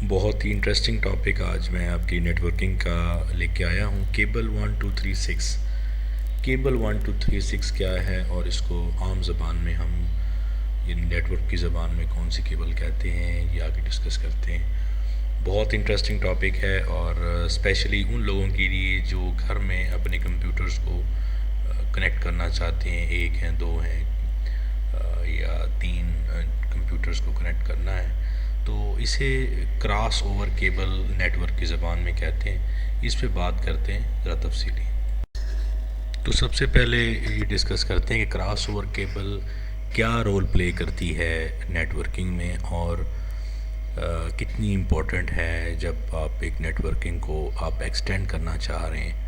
بہت ہی interesting topic آج میں آپ کی نیٹورکنگ کا لے کے آیا ہوں۔ کیبل 1236 کیبل 1236 کیا ہے اور اس کو عام زبان میں ہم یعنی نیٹورک کی زبان میں کون سی کیبل کہتے ہیں یہ آگے ڈسکس کرتے ہیں۔ بہت انٹرسٹنگ ٹاپک ہے اور اسپیشلی ان لوگوں کے لیے جو گھر میں اپنے کمپیوٹرز کو کنیکٹ کرنا چاہتے ہیں، ایک ہیں، دو ہیں یا تین کمپیوٹرز کو کنیکٹ کرنا ہے، تو اسے کراس اوور کیبل نیٹورک کی زبان میں کہتے ہیں۔ اس پہ بات کرتے ہیں ذرا تفصیلی۔ تو سب سے پہلے یہ ڈسکس کرتے ہیں کہ کراس اوور کیبل کیا رول پلے کرتی ہے نیٹورکنگ میں اور کتنی امپورٹنٹ ہے جب آپ ایک نیٹورکنگ کو آپ ایکسٹینڈ کرنا چاہ رہے ہیں۔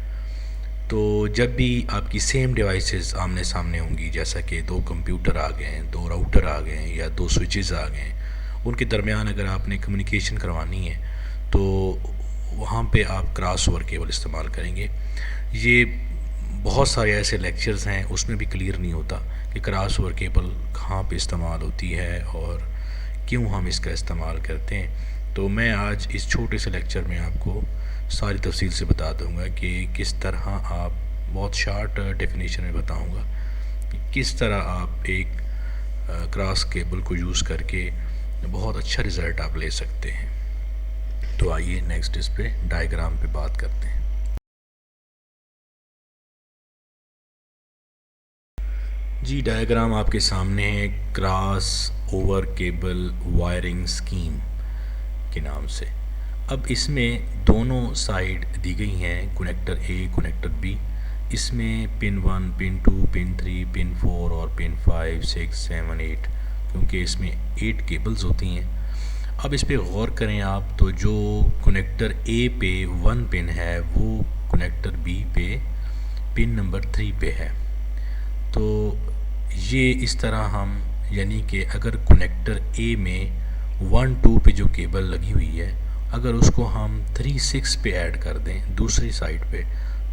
تو جب بھی آپ کی سیم ڈیوائسز آمنے سامنے ہوں گی، جیسا کہ دو کمپیوٹر آ گئے ہیں، دو راؤٹر آ گئے ہیں یا دو سوئچز آ گئے ہیں، ان کے درمیان اگر آپ نے کمیونیکیشن کروانی ہے تو وہاں پہ آپ کراس اوور کیبل استعمال کریں گے۔ یہ بہت سارے ایسے لیکچرز ہیں، اس میں بھی کلیئر نہیں ہوتا کہ کراس اوور کیبل کہاں پہ استعمال ہوتی ہے اور کیوں ہم اس کا استعمال کرتے ہیں۔ تو میں آج اس چھوٹے سے لیکچر میں آپ کو ساری تفصیل سے بتا دوں گا کہ کس طرح آپ بہت شارٹ ڈیفینیشن میں بتاؤں گا کہ کس طرح آپ ایک کراس کیبل کو یوز کر کے بہت اچھا رزلٹ آپ لے سکتے ہیں۔ تو آئیے نیکسٹ اس پہ ڈائیگرام پہ بات کرتے ہیں۔ جی، ڈائیگرام آپ کے سامنے ہے cross over cable wiring scheme کے نام سے۔ اب اس میں دونوں سائڈ دی گئی ہیں، کنیکٹر اے کنیکٹر بی۔ اس میں پن 1 پن 2 پن 3 پن 4 اور پن 5 6 7 8 کیونکہ اس میں 8 کیبلز ہوتی ہیں۔ اب اس پہ غور کریں آپ، تو جو کنیکٹر اے پہ 1 پن ہے وہ کنیکٹر بی پہ پن نمبر 3 پہ ہے۔ تو یہ اس طرح ہم یعنی کہ اگر کنیکٹر اے میں 1 2 پہ جو کیبل لگی ہوئی ہے، اگر اس کو ہم 3 6 پہ ایڈ کر دیں دوسری سائڈ پہ،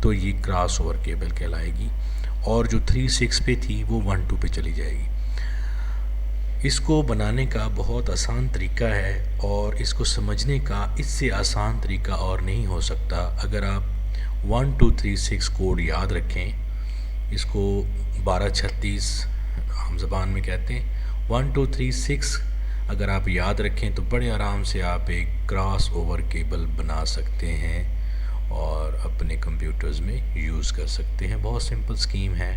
تو یہ کراس اوور کیبل کہلائے گی، اور جو 3 6 پہ تھی وہ 1 2 پہ چلی جائے گی۔ اس کو بنانے کا بہت آسان طریقہ ہے اور اس کو سمجھنے کا اس سے آسان طریقہ اور نہیں ہو سکتا۔ اگر آپ 1 2 3 6 کوڈ یاد رکھیں، اس کو 1236 ہم زبان میں کہتے ہیں، 1 2 3 6 اگر آپ یاد رکھیں تو بڑے آرام سے آپ ایک کراس اوور کیبل بنا سکتے ہیں اور اپنے کمپیوٹرز میں یوز کر سکتے ہیں۔ بہت سمپل سکیم ہے،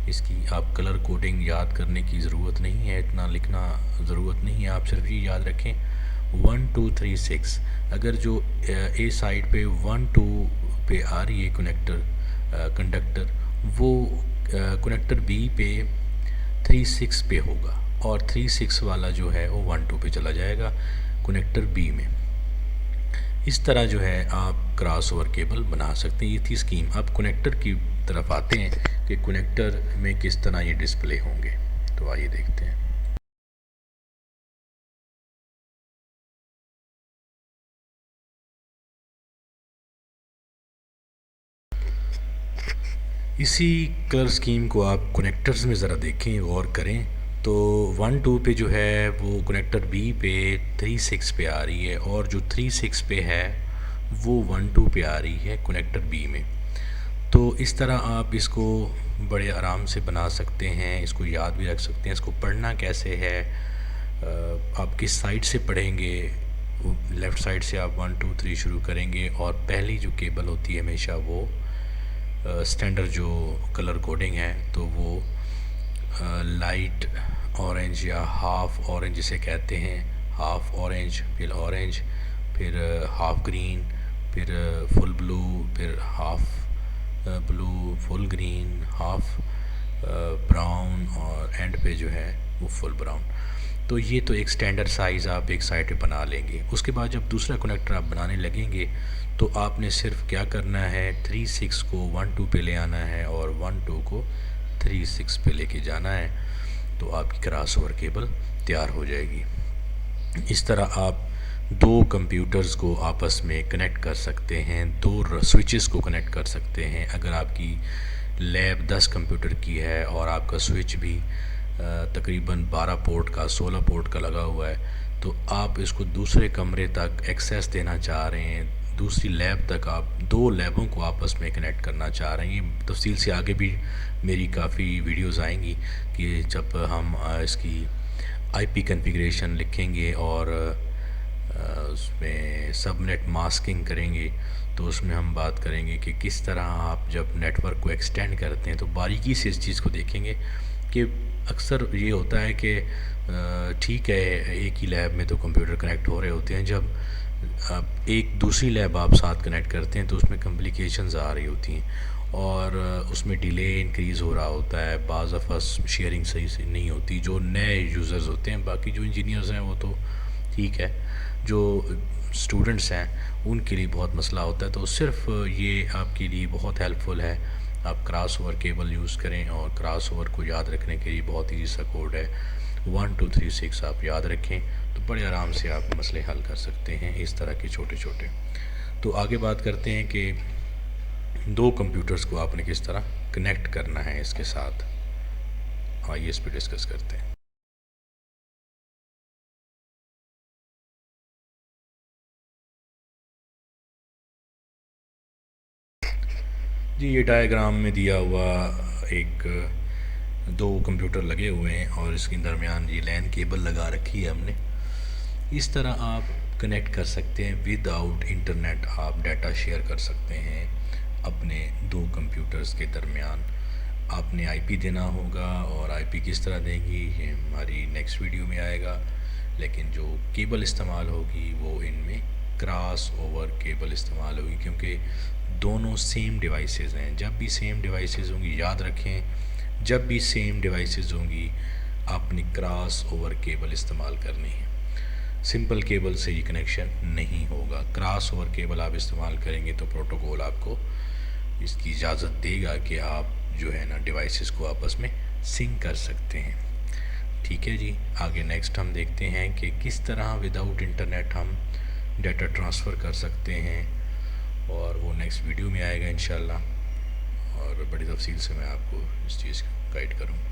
اس کی آپ کلر کوڈنگ یاد کرنے کی ضرورت نہیں ہے، اتنا لکھنا ضرورت نہیں ہے، آپ صرف یہ یاد رکھیں 1 2 3 6۔ اگر جو اے سائڈ پہ 1 2 پہ آ رہی ہے کنڈکٹر، وہ کنیکٹر بی پہ 3 6 پہ ہوگا اور 3 6 والا جو ہے وہ 1 2 پہ چلا جائے گا کنیکٹر بی میں۔ اس طرح جو ہے آپ کراس اوور کیبل بنا سکتے ہیں۔ یہ تھی سکیم۔ اب کنیکٹر کی طرف آتے ہیں کہ کنیکٹر میں کس طرح یہ ڈسپلے ہوں گے، تو آئیے دیکھتے ہیں۔ اسی کلر سکیم کو آپ کنیکٹرز میں ذرا دیکھیں، غور کریں، تو 1 2 پہ جو ہے وہ کنیکٹر بی پہ 3 6 پہ آ رہی ہے، اور جو 3 6 پہ ہے وہ 1 2 پہ آ رہی ہے کنیکٹر بی میں۔ تو اس طرح آپ اس کو بڑے آرام سے بنا سکتے ہیں، اس کو یاد بھی رکھ سکتے ہیں۔ اس کو پڑھنا کیسے ہے، آپ کس سائڈ سے پڑھیں گے، لیفٹ سائڈ سے آپ 1 2 3 شروع کریں گے، اور پہلی جو کیبل ہوتی ہے ہمیشہ وہ اسٹینڈرڈ جو کلر کوڈنگ ہے تو وہ لائٹ اورنج یا ہاف اورنج جسے کہتے ہیں، ہاف اورنج، پھر اورنج، پھر ہاف گرین، پھر فل بلو، پھر ہاف بلو، فل گرین، ہاف براؤن، اور اینڈ پہ جو ہے وہ فل براؤن۔ تو یہ تو ایک سٹینڈرڈ سائز آپ ایک سائڈ پہ بنا لیں گے۔ اس کے بعد جب دوسرا کنیکٹر آپ بنانے لگیں گے تو آپ نے صرف کیا کرنا ہے، 3 6 کو 1 2 پہ لے آنا ہے اور 1 2 کو 3 6 پہ لے کے جانا ہے، تو آپ کی کراس اوور کیبل تیار ہو جائے گی۔ اس طرح آپ دو کمپیوٹرز کو آپس میں کنیکٹ کر سکتے ہیں، دو سوئچز کو کنیکٹ کر سکتے ہیں۔ اگر آپ کی لیب 10 کمپیوٹر کی ہے اور آپ کا سوئچ بھی تقریباً 12 پورٹ کا 16 پورٹ کا لگا ہوا ہے، تو آپ اس کو دوسرے کمرے تک ایکسیس دینا چاہ رہے ہیں، دوسری لیب تک آپ دو لیبوں کو آپس میں کنیکٹ کرنا چاہ رہے ہیں. یہ تفصیل سے آگے بھی میری کافی ویڈیوز آئیں گی کہ جب ہم اس کی آئی پی کنفیگریشن لکھیں گے اور اس میں سب نیٹ ماسکنگ کریں گے تو اس میں ہم بات کریں گے کہ کس طرح آپ جب نیٹ ورک کو ایکسٹینڈ کرتے ہیں تو باریکی سے اس چیز کو دیکھیں گے کہ اکثر یہ ہوتا ہے کہ ٹھیک ہے ایک ہی لیب میں تو کمپیوٹر کنیکٹ ہو رہے ہوتے ہیں، جب آپ ایک دوسری لیب آپ ساتھ کنیکٹ کرتے ہیں تو اس میں کمپلیکیشنز آ رہی ہوتی ہیں اور اس میں ڈیلے انکریز ہو رہا ہوتا ہے، بعض دفعہ شیئرنگ صحیح سے نہیں ہوتی. جو نئے یوزرز ہوتے ہیں، باقی جو انجینئرز ہیں وہ تو ٹھیک ہے، جو اسٹوڈنٹس ہیں ان کے لیے بہت مسئلہ ہوتا ہے. تو صرف یہ آپ کے لیے بہت ہیلپ فل ہے، آپ کراس اوور کیبل یوز کریں اور کراس اوور کو یاد رکھنے کے لیے بہت ایزی سا کوڈ ہے 1236 آپ یاد رکھیں تو بڑے آرام سے آپ مسئلے حل کر سکتے ہیں اس طرح کے چھوٹے چھوٹے. تو آگے بات کرتے ہیں کہ دو کمپیوٹرز کو آپ نے کس طرح کنیکٹ کرنا ہے اس کے ساتھ. آئیے اس پہ ڈسکس کرتے ہیں. جی یہ ڈائیگرام میں دیا ہوا ایک دو کمپیوٹر لگے ہوئے ہیں اور اس کے درمیان یہ لین کیبل لگا رکھی ہے ہم نے. اس طرح آپ کنیکٹ کر سکتے ہیں ود آؤٹ انٹرنیٹ. آپ ڈیٹا شیئر کر سکتے ہیں اپنے دو کمپیوٹرز کے درمیان. آپ نے آئی پی دینا ہوگا اور آئی پی کس طرح دیں گی یہ ہماری نیکسٹ ویڈیو میں آئے گا، لیکن جو کیبل استعمال ہوگی وہ ان میں کراس اوور کیبل استعمال ہوگی کیونکہ دونوں سیم ڈیوائسز ہیں. جب بھی سیم ڈیوائسز ہوں گی یاد رکھیں، جب بھی سیم ڈیوائسز ہوں گی آپ نے کراس اوور کیبل استعمال کرنی ہے. سمپل کیبل سے یہ کنیکشن نہیں ہوگا. کراس اوور کیبل آپ استعمال کریں گے تو پروٹوکول آپ کو اس کی اجازت دے گا کہ آپ جو ہے نا ڈیوائسز کو آپس میں سنک کر سکتے ہیں. ٹھیک ہے جی. آگے نیکسٹ ہم دیکھتے ہیں کہ کس طرح وداؤٹ انٹرنیٹ ہم ڈیٹا ٹرانسفر کر سکتے ہیں اور وہ نیکسٹ ویڈیو میں آئے گا انشاءاللہ اور بڑی تفصیل سے میں آپ کو اس چیز کا گائیڈ کروں گا.